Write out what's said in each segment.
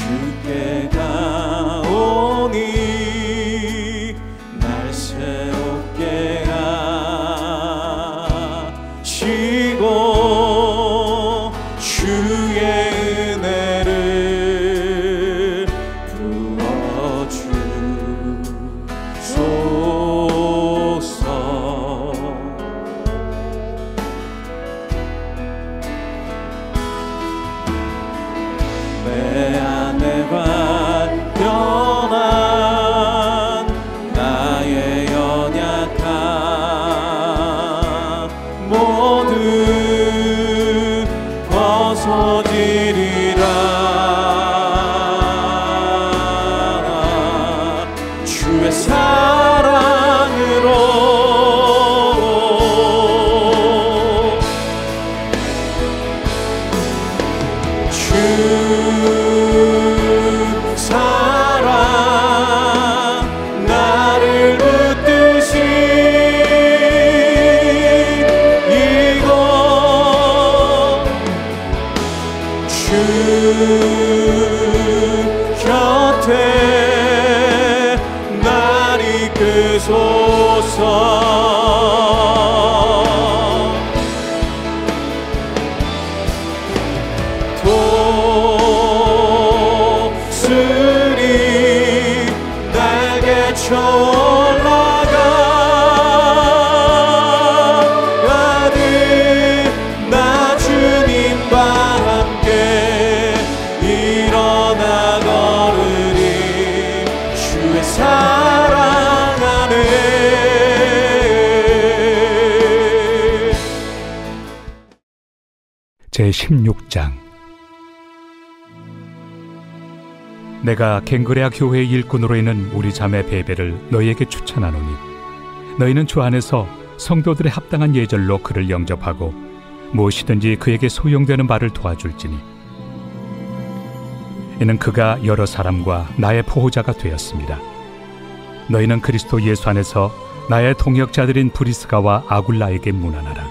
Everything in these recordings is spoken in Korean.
주께 가오니 날 새롭게 하시고 주의 은혜를 부어주소서. 내 안에 발견한 나의 연약함 모두 벗어지리라. 주의 사랑으로 주 사랑 나를 붙드시 이곳 주 곁에 날 이끄소서. 독수리 날개 쳐올라가듯 나 주님과 함께 일어나 걸으리. 주의 사랑 안에. 제16장. 내가 갱그레아 교회의 일꾼으로 있는 우리 자매 베베를 너희에게 추천하노니 너희는 주 안에서 성도들의 합당한 예절로 그를 영접하고 무엇이든지 그에게 소용되는 바를 도와줄지니 이는 그가 여러 사람과 나의 보호자가 되었습니다. 너희는 그리스도 예수 안에서 나의 동역자들인 브리스가와 아굴라에게 문안하라.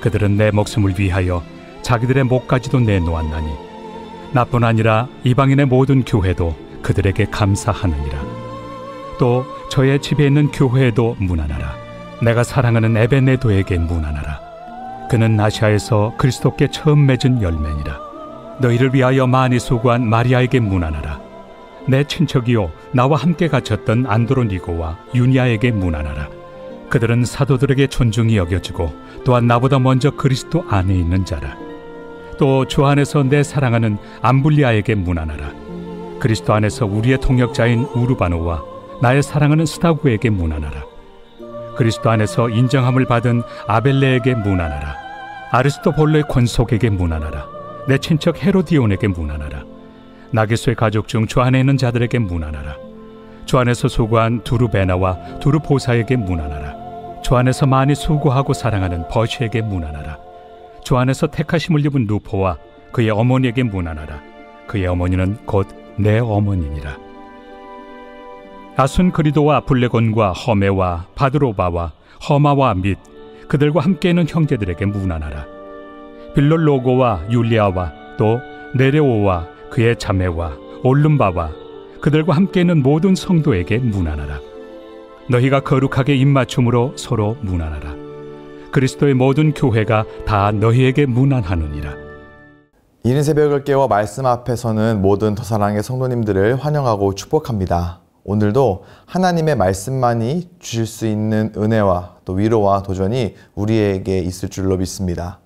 그들은 내 목숨을 위하여 자기들의 목까지도 내놓았나니 나뿐 아니라 이방인의 모든 교회도 그들에게 감사하느니라. 또 저의 집에 있는 교회에도 문안하라. 내가 사랑하는 에베네도에게 문안하라. 그는 아시아에서 그리스도께 처음 맺은 열매니라. 너희를 위하여 많이 수고한 마리아에게 문안하라. 내 친척이요 나와 함께 갇혔던 안드로니고와 유니아에게 문안하라. 그들은 사도들에게 존중이 여겨지고 또한 나보다 먼저 그리스도 안에 있는 자라. 또 주 안에서 내 사랑하는 암블리아에게 문안하라. 그리스도 안에서 우리의 동역자인 우르바노와 나의 사랑하는 스타구에게 문안하라. 그리스도 안에서 인정함을 받은 아벨레에게 문안하라. 아리스토볼로의 권속에게 문안하라. 내 친척 헤로디온에게 문안하라. 나게소의 가족 중 주 안에 있는 자들에게 문안하라. 주 안에서 수고한 두루베나와 두루보사에게 문안하라. 주 안에서 많이 수고하고 사랑하는 버시에게 문안하라. 주 안에서 택하심을 입은 루포와 그의 어머니에게 문안하라. 그의 어머니는 곧 내 어머니니라. 아순그리도와 블레곤과 허메와 바드로바와 허마와 및 그들과 함께 있는 형제들에게 문안하라. 빌롤로고와 율리아와 또 네레오와 그의 자매와 올름바와 그들과 함께 있는 모든 성도에게 문안하라. 너희가 거룩하게 입맞춤으로 서로 문안하라. 그리스도의 모든 교회가 다 너희에게 문안하느니라. 이른 새벽을 깨워 말씀 앞에 서는 모든 더 사랑의 성도님들을 환영하고 축복합니다. 오늘도 하나님의 말씀만이 주실 수 있는 은혜와 또 위로와 도전이 우리에게 있을 줄로 믿습니다.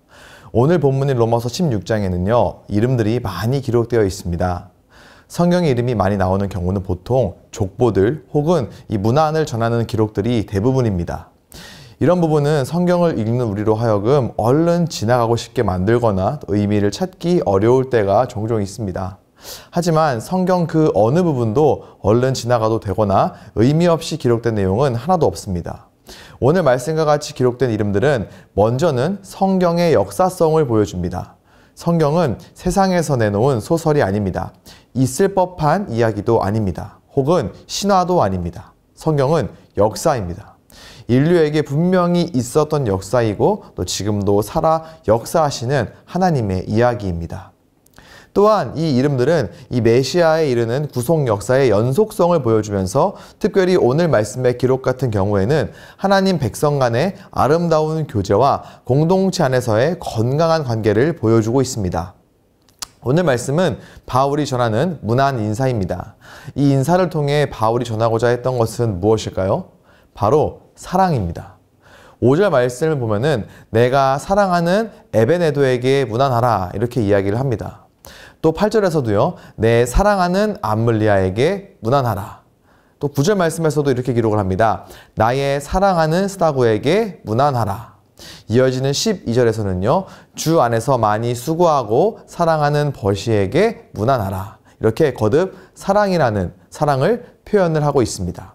오늘 본문인 로마서 16장에는요, 이름들이 많이 기록되어 있습니다. 성경에 이름이 많이 나오는 경우는 보통 족보들 혹은 이 문안을 전하는 기록들이 대부분입니다. 이런 부분은 성경을 읽는 우리로 하여금 얼른 지나가고 싶게 만들거나 의미를 찾기 어려울 때가 종종 있습니다. 하지만 성경 그 어느 부분도 얼른 지나가도 되거나 의미 없이 기록된 내용은 하나도 없습니다. 오늘 말씀과 같이 기록된 이름들은 먼저는 성경의 역사성을 보여줍니다. 성경은 세상에서 내놓은 소설이 아닙니다. 있을 법한 이야기도 아닙니다. 혹은 신화도 아닙니다. 성경은 역사입니다. 인류에게 분명히 있었던 역사이고 또 지금도 살아 역사하시는 하나님의 이야기입니다. 또한 이 이름들은 이 메시아에 이르는 구속 역사의 연속성을 보여주면서 특별히 오늘 말씀의 기록 같은 경우에는 하나님 백성 간의 아름다운 교제와 공동체 안에서의 건강한 관계를 보여주고 있습니다. 오늘 말씀은 바울이 전하는 문안 인사입니다. 이 인사를 통해 바울이 전하고자 했던 것은 무엇일까요? 바로 사랑입니다. 5절 말씀을 보면은 내가 사랑하는 에베네도에게 문안하라 이렇게 이야기를 합니다. 또 8절에서도요. 내 사랑하는 암물리아에게 문안하라. 또 9절 말씀에서도 이렇게 기록을 합니다. 나의 사랑하는 스다고에게 문안하라. 이어지는 12절에서는요. 주 안에서 많이 수고하고 사랑하는 버시에게 문안하라. 이렇게 거듭 사랑이라는 사랑을 표현을 하고 있습니다.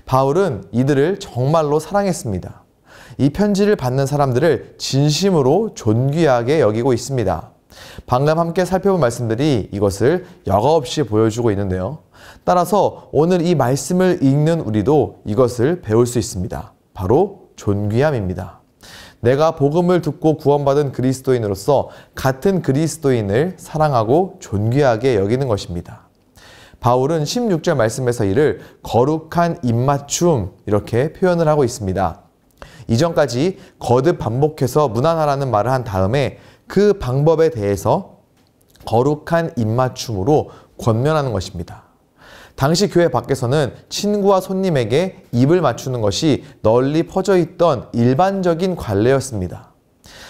바울은 이들을 정말로 사랑했습니다. 이 편지를 받는 사람들을 진심으로 존귀하게 여기고 있습니다. 방금 함께 살펴본 말씀들이 이것을 여과없이 보여주고 있는데요. 따라서 오늘 이 말씀을 읽는 우리도 이것을 배울 수 있습니다. 바로 존귀함입니다. 내가 복음을 듣고 구원받은 그리스도인으로서 같은 그리스도인을 사랑하고 존귀하게 여기는 것입니다. 바울은 16절 말씀에서 이를 거룩한 입맞춤 이렇게 표현을 하고 있습니다. 이전까지 거듭 반복해서 문안하라는 말을 한 다음에 그 방법에 대해서 거룩한 입맞춤으로 권면하는 것입니다. 당시 교회 밖에서는 친구와 손님에게 입을 맞추는 것이 널리 퍼져 있던 일반적인 관례였습니다.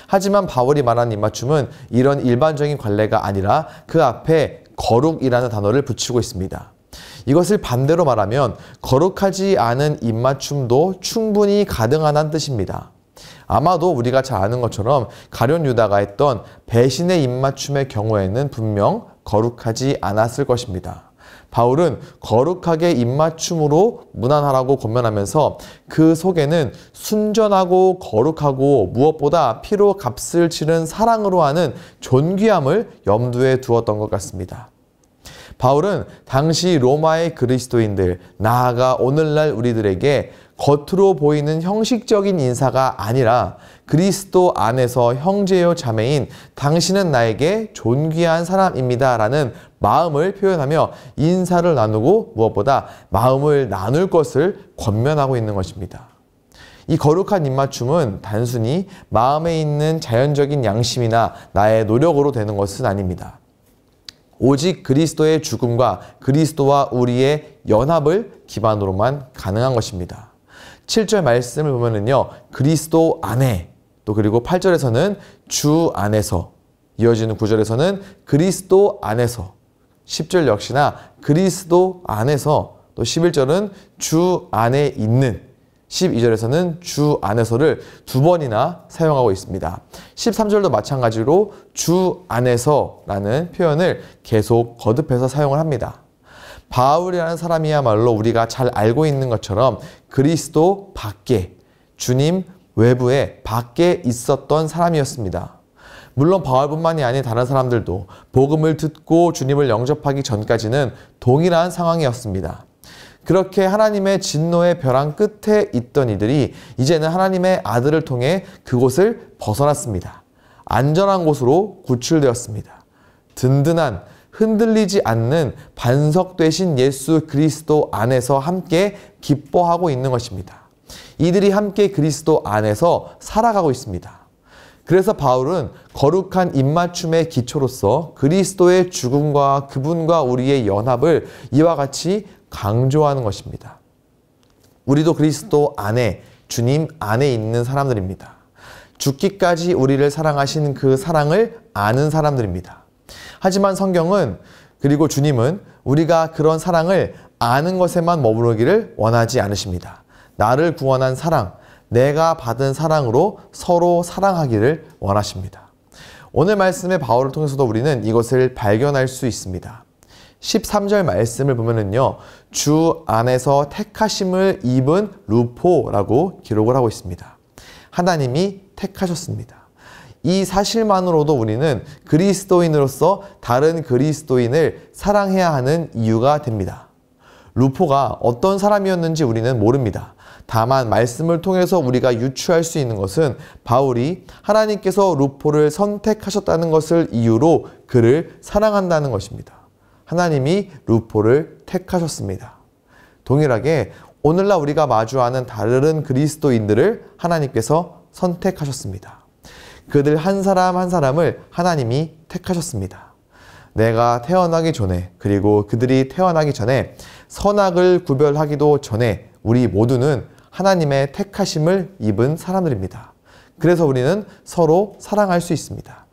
하지만 바울이 말한 입맞춤은 이런 일반적인 관례가 아니라 그 앞에 거룩이라는 단어를 붙이고 있습니다. 이것을 반대로 말하면 거룩하지 않은 입맞춤도 충분히 가능하다는 뜻입니다. 아마도 우리가 잘 아는 것처럼 가룟 유다가 했던 배신의 입맞춤의 경우에는 분명 거룩하지 않았을 것입니다. 바울은 거룩하게 입맞춤으로 문안하라고 권면하면서 그 속에는 순전하고 거룩하고 무엇보다 피로 값을 치른 사랑으로 하는 존귀함을 염두에 두었던 것 같습니다. 바울은 당시 로마의 그리스도인들, 나아가 오늘날 우리들에게 겉으로 보이는 형식적인 인사가 아니라 그리스도 안에서 형제요 자매인 당신은 나에게 존귀한 사람입니다 라는 마음을 표현하며 인사를 나누고 무엇보다 마음을 나눌 것을 권면하고 있는 것입니다. 이 거룩한 입맞춤은 단순히 마음에 있는 자연적인 양심이나 나의 노력으로 되는 것은 아닙니다. 오직 그리스도의 죽음과 그리스도와 우리의 연합을 기반으로만 가능한 것입니다. 7절 말씀을 보면은요, 그리스도 안에, 또 그리고 8절에서는 주 안에서, 이어지는 9절에서는 그리스도 안에서, 10절 역시나 그리스도 안에서, 또 11절은 주 안에 있는, 12절에서는 주 안에서를 두 번이나 사용하고 있습니다. 13절도 마찬가지로 주 안에서라는 표현을 계속 거듭해서 사용을 합니다. 바울이라는 사람이야말로 우리가 잘 알고 있는 것처럼 그리스도 밖에, 주님 외부에 밖에 있었던 사람이었습니다. 물론 바울뿐만이 아닌 다른 사람들도 복음을 듣고 주님을 영접하기 전까지는 동일한 상황이었습니다. 그렇게 하나님의 진노의 벼랑 끝에 있던 이들이 이제는 하나님의 아들을 통해 그곳을 벗어났습니다. 안전한 곳으로 구출되었습니다. 든든한, 흔들리지 않는 반석 되신 예수 그리스도 안에서 함께 기뻐하고 있는 것입니다. 이들이 함께 그리스도 안에서 살아가고 있습니다. 그래서 바울은 거룩한 입맞춤의 기초로서 그리스도의 죽음과 그분과 우리의 연합을 이와 같이 강조하는 것입니다. 우리도 그리스도 안에, 주님 안에 있는 사람들입니다. 죽기까지 우리를 사랑하신 그 사랑을 아는 사람들입니다. 하지만 성경은, 그리고 주님은 우리가 그런 사랑을 아는 것에만 머무르기를 원하지 않으십니다. 나를 구원한 사랑, 내가 받은 사랑으로 서로 사랑하기를 원하십니다. 오늘 말씀의 바울을 통해서도 우리는 이것을 발견할 수 있습니다. 13절 말씀을 보면은요, 주 안에서 택하심을 입은 루포라고 기록을 하고 있습니다. 하나님이 택하셨습니다. 이 사실만으로도 우리는 그리스도인으로서 다른 그리스도인을 사랑해야 하는 이유가 됩니다. 루포가 어떤 사람이었는지 우리는 모릅니다. 다만 말씀을 통해서 우리가 유추할 수 있는 것은 바울이 하나님께서 루포를 선택하셨다는 것을 이유로 그를 사랑한다는 것입니다. 하나님이 루포를 택하셨습니다. 동일하게 오늘날 우리가 마주하는 다른 그리스도인들을 하나님께서 선택하셨습니다. 그들 한 사람 한 사람을 하나님이 택하셨습니다. 내가 태어나기 전에, 그리고 그들이 태어나기 전에, 선악을 구별하기도 전에 우리 모두는 하나님의 택하심을 입은 사람들입니다. 그래서 우리는 서로 사랑할 수 있습니다.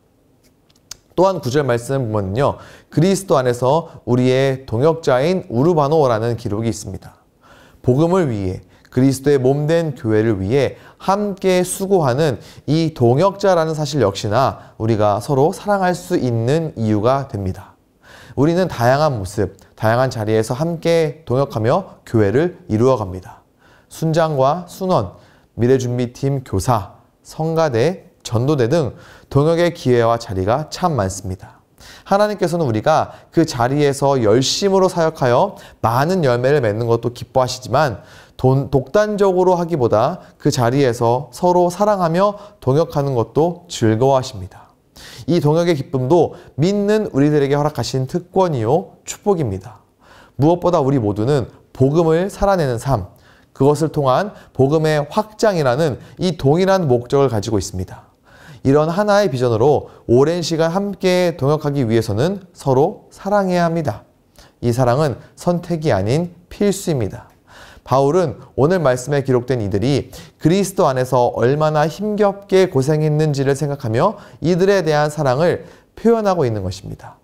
또한 9절 말씀 보면요, 그리스도 안에서 우리의 동역자인 우르바노라는 기록이 있습니다. 복음을 위해, 그리스도의 몸된 교회를 위해 함께 수고하는 이 동역자라는 사실 역시나 우리가 서로 사랑할 수 있는 이유가 됩니다. 우리는 다양한 모습, 다양한 자리에서 함께 동역하며 교회를 이루어갑니다. 순장과 순원, 미래준비팀 교사, 성가대, 전도대 등 동역의 기회와 자리가 참 많습니다. 하나님께서는 우리가 그 자리에서 열심으로 사역하여 많은 열매를 맺는 것도 기뻐하시지만 독단적으로 하기보다 그 자리에서 서로 사랑하며 동역하는 것도 즐거워하십니다. 이 동역의 기쁨도 믿는 우리들에게 허락하신 특권이요 축복입니다. 무엇보다 우리 모두는 복음을 살아내는 삶, 그것을 통한 복음의 확장이라는 이 동일한 목적을 가지고 있습니다. 이런 하나의 비전으로 오랜 시간 함께 동역하기 위해서는 서로 사랑해야 합니다. 이 사랑은 선택이 아닌 필수입니다. 바울은 오늘 말씀에 기록된 이들이 그리스도 안에서 얼마나 힘겹게 고생했는지를 생각하며 이들에 대한 사랑을 표현하고 있는 것입니다.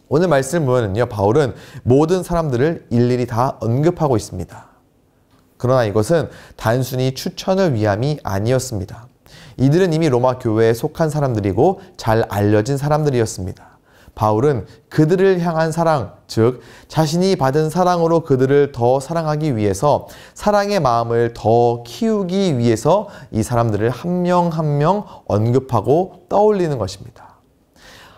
오늘 말씀을 보면요, 바울은 모든 사람들을 일일이 다 언급하고 있습니다. 그러나 이것은 단순히 추천을 위함이 아니었습니다. 이들은 이미 로마 교회에 속한 사람들이고 잘 알려진 사람들이었습니다. 바울은 그들을 향한 사랑, 즉 자신이 받은 사랑으로 그들을 더 사랑하기 위해서, 사랑의 마음을 더 키우기 위해서 이 사람들을 한 명 한 명 언급하고 떠올리는 것입니다.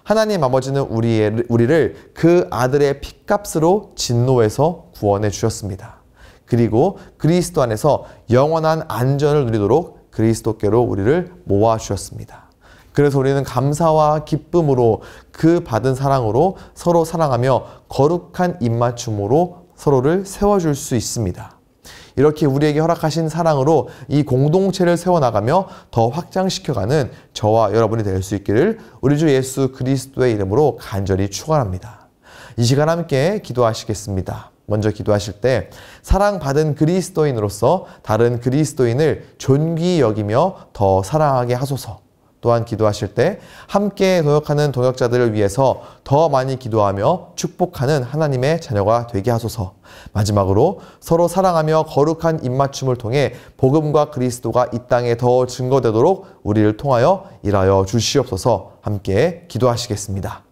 하나님 아버지는 우리를 그 아들의 핏값으로 진노에서 구원해 주셨습니다. 그리고 그리스도 안에서 영원한 안전을 누리도록 그리스도께로 우리를 모아주셨습니다. 그래서 우리는 감사와 기쁨으로 그 받은 사랑으로 서로 사랑하며 거룩한 입맞춤으로 서로를 세워줄 수 있습니다. 이렇게 우리에게 허락하신 사랑으로 이 공동체를 세워나가며 더 확장시켜가는 저와 여러분이 될 수 있기를 우리 주 예수 그리스도의 이름으로 간절히 축원합니다. 이 시간 함께 기도하시겠습니다. 먼저 기도하실 때 사랑받은 그리스도인으로서 다른 그리스도인을 존귀히 여기며 더 사랑하게 하소서. 또한 기도하실 때 함께 동역하는 동역자들을 위해서 더 많이 기도하며 축복하는 하나님의 자녀가 되게 하소서. 마지막으로 서로 사랑하며 거룩한 입맞춤을 통해 복음과 그리스도가 이 땅에 더 증거되도록 우리를 통하여 일하여 주시옵소서. 함께 기도하시겠습니다.